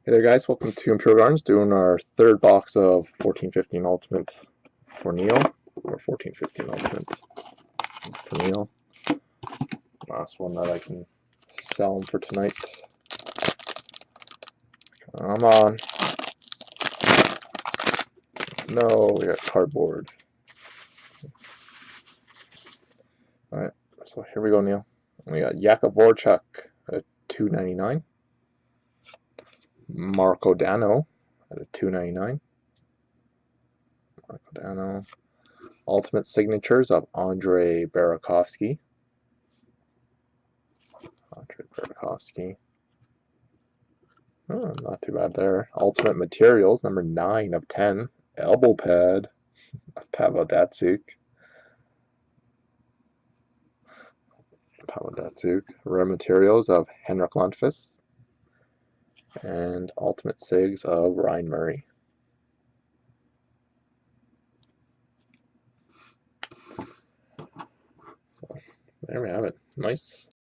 Hey there guys, welcome to Imperial Gardens, doing our third box of 1415 Ultimate for Neil, or 1415 Ultimate for Neil. Last one that I can sell him for tonight. Come on. No, we got cardboard. Alright, so here we go, Neil. We got Jakub Voracek at a $2.99. Marco Dano at a $2.99. Marco Dano. Ultimate Signatures of Andre Burakovsky. Oh, not too bad there. Ultimate Materials, number 9 of 10. Elbow Pad of Pavel Datsyuk. Rare Materials of Henrik Lundqvist. And Ultimate Sigs of Ryan Murray. So, there we have it. Nice.